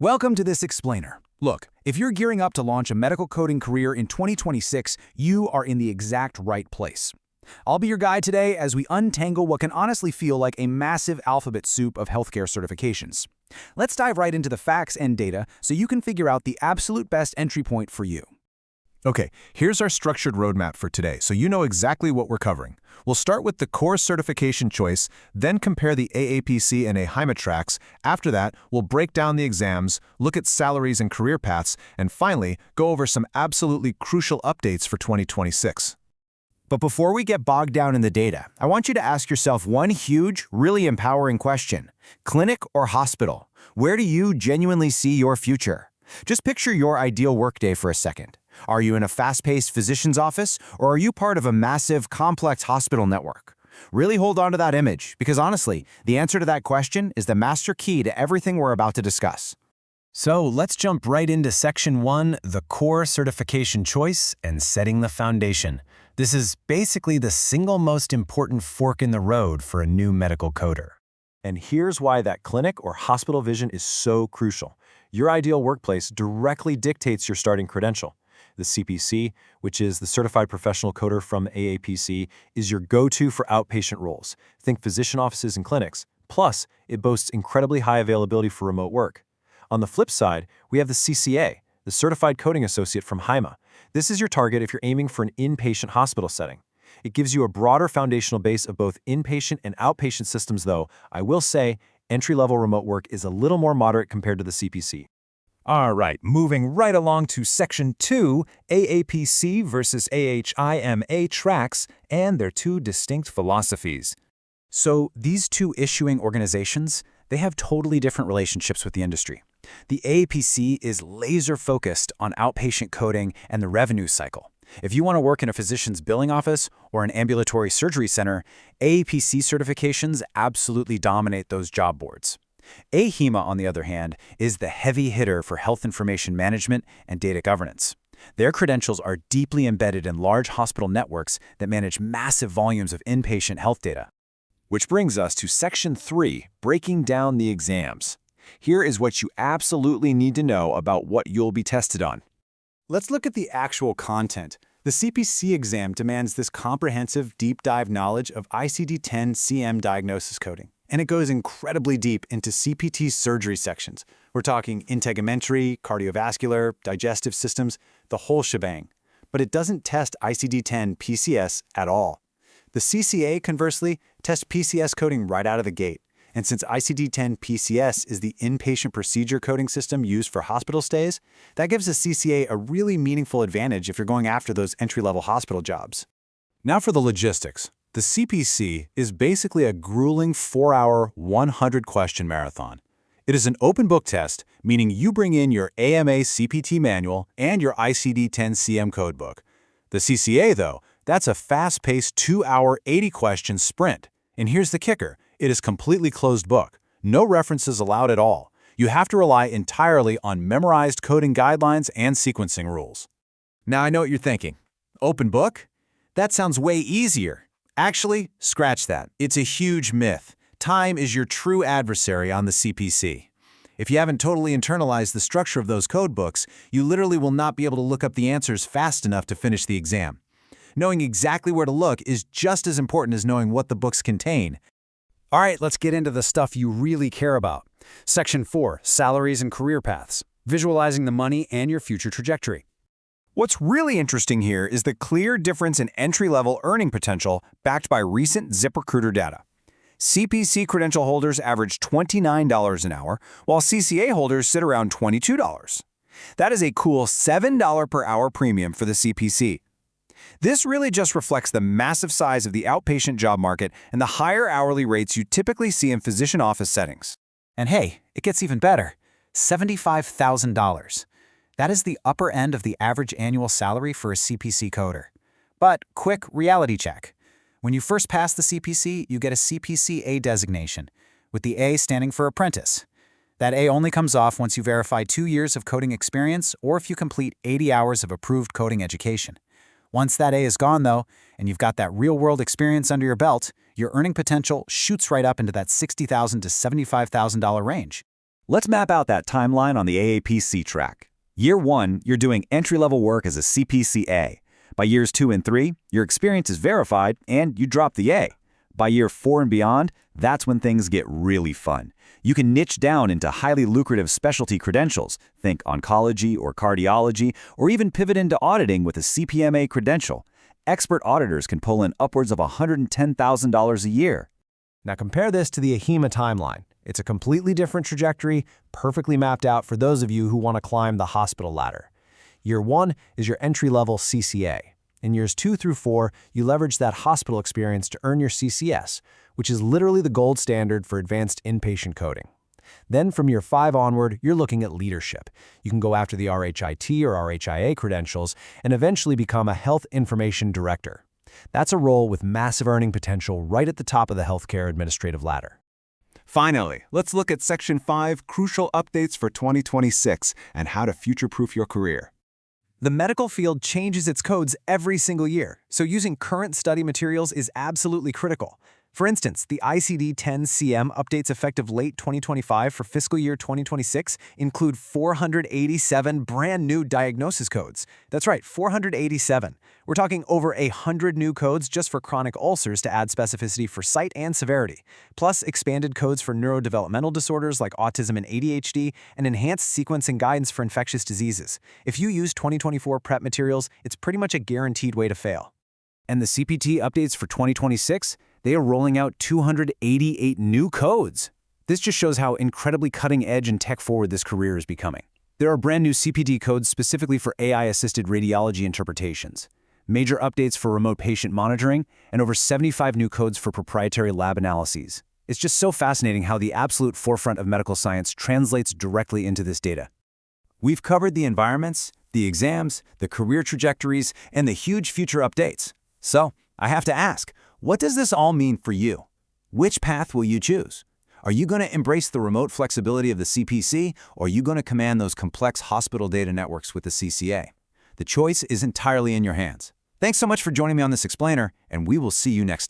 Welcome to this explainer. Look, if you're gearing up to launch a medical coding career in 2026, you are in the exact right place. I'll be your guide today as we untangle what can honestly feel like a massive alphabet soup of healthcare certifications. Let's dive right into the facts and data so you can figure out the absolute best entry point for you. Okay, here's our structured roadmap for today, so you know exactly what we're covering. We'll start with the core certification choice, then compare the AAPC and AHIMA tracks. After that, we'll break down the exams, look at salaries and career paths, and finally, go over some absolutely crucial updates for 2026. But before we get bogged down in the data, I want you to ask yourself one huge, really empowering question. Clinic or hospital? Where do you genuinely see your future? Just picture your ideal workday for a second. Are you in a fast-paced physician's office, or are you part of a massive, complex hospital network? Really hold on to that image, because honestly, the answer to that question is the master key to everything we're about to discuss. So let's jump right into Section 1, the core certification choice and setting the foundation. This is basically the single most important fork in the road for a new medical coder. And here's why that clinic or hospital vision is so crucial. Your ideal workplace directly dictates your starting credential. The CPC, which is the Certified Professional Coder from AAPC, is your go-to for outpatient roles. Think physician offices and clinics. Plus, it boasts incredibly high availability for remote work. On the flip side, we have the CCA, the Certified Coding Associate from AHIMA. This is your target if you're aiming for an inpatient hospital setting. It gives you a broader foundational base of both inpatient and outpatient systems, though I will say entry-level remote work is a little more moderate compared to the CPC. All right, moving right along to Section 2, AAPC versus AHIMA tracks and their two distinct philosophies. So these two issuing organizations, they have totally different relationships with the industry. The AAPC is laser-focused on outpatient coding and the revenue cycle. If you want to work in a physician's billing office or an ambulatory surgery center, AAPC certifications absolutely dominate those job boards. AHIMA, on the other hand, is the heavy hitter for health information management and data governance. Their credentials are deeply embedded in large hospital networks that manage massive volumes of inpatient health data. Which brings us to Section 3, breaking down the exams. Here is what you absolutely need to know about what you'll be tested on. Let's look at the actual content. The CPC exam demands this comprehensive, deep dive knowledge of ICD-10 CM diagnosis coding. And it goes incredibly deep into CPT surgery sections. We're talking integumentary, cardiovascular, digestive systems, the whole shebang. But it doesn't test ICD-10 PCS at all. The CCA, conversely, tests PCS coding right out of the gate. And since ICD-10 PCS is the inpatient procedure coding system used for hospital stays, that gives the CCA a really meaningful advantage if you're going after those entry-level hospital jobs. Now for the logistics. The CPC is basically a grueling 4-hour, 100-question marathon. It is an open book test, meaning you bring in your AMA CPT manual and your ICD-10 CM codebook. The CCA, though, that's a fast-paced 2-hour, 80-question sprint. And here's the kicker. It is completely closed book. No references allowed at all. You have to rely entirely on memorized coding guidelines and sequencing rules. Now I know what you're thinking. Open book? That sounds way easier. Actually, scratch that. It's a huge myth. Time is your true adversary on the CPC. If you haven't totally internalized the structure of those code books, you literally will not be able to look up the answers fast enough to finish the exam. Knowing exactly where to look is just as important as knowing what the books contain. All right, let's get into the stuff you really care about. Section 4, salaries and career paths, visualizing the money and your future trajectory. What's really interesting here is the clear difference in entry-level earning potential backed by recent ZipRecruiter data. CPC credential holders average $29 an hour, while CCA holders sit around $22. That is a cool $7 per hour premium for the CPC. This really just reflects the massive size of the outpatient job market and the higher hourly rates you typically see in physician office settings. And hey, it gets even better. $75,000. That is the upper end of the average annual salary for a CPC coder. But quick reality check. When you first pass the CPC, you get a CPC-A designation, with the A standing for apprentice. That A only comes off once you verify 2 years of coding experience or if you complete 80 hours of approved coding education. Once that A is gone, though, and you've got that real-world experience under your belt, your earning potential shoots right up into that $60,000 to $75,000 range. Let's map out that timeline on the AAPC track. Year 1, you're doing entry-level work as a CPC-A. By years 2 and 3, your experience is verified and you drop the A. By year 4 and beyond, that's when things get really fun. You can niche down into highly lucrative specialty credentials, think oncology or cardiology, or even pivot into auditing with a CPMA credential. Expert auditors can pull in upwards of $110,000 a year. Now compare this to the AHIMA timeline. It's a completely different trajectory, perfectly mapped out for those of you who want to climb the hospital ladder. Year 1 is your entry-level CCA. In years 2 through 4, you leverage that hospital experience to earn your CCS, which is literally the gold standard for advanced inpatient coding. Then from year 5 onward, you're looking at leadership. You can go after the RHIT or RHIA credentials and eventually become a health information director. That's a role with massive earning potential right at the top of the healthcare administrative ladder. Finally, let's look at Section 5, Crucial Updates for 2026 and how to future-proof your career. The medical field changes its codes every single year, so using current study materials is absolutely critical. For instance, the ICD-10-CM updates effective late 2025 for fiscal year 2026 include 487 brand new diagnosis codes. That's right, 487. We're talking over 100 new codes just for chronic ulcers to add specificity for site and severity, plus expanded codes for neurodevelopmental disorders like autism and ADHD, and enhanced sequencing guidance for infectious diseases. If you use 2024 prep materials, it's pretty much a guaranteed way to fail. And the CPT updates for 2026? They are rolling out 288 new codes. This just shows how incredibly cutting-edge and tech-forward this career is becoming. There are brand new CPT codes specifically for AI-assisted radiology interpretations, major updates for remote patient monitoring, and over 75 new codes for proprietary lab analyses. It's just so fascinating how the absolute forefront of medical science translates directly into this data. We've covered the environments, the exams, the career trajectories, and the huge future updates. So, I have to ask, what does this all mean for you? Which path will you choose? Are you going to embrace the remote flexibility of the CPC, or are you going to command those complex hospital data networks with the CCA? The choice is entirely in your hands. Thanks so much for joining me on this explainer, and we will see you next time.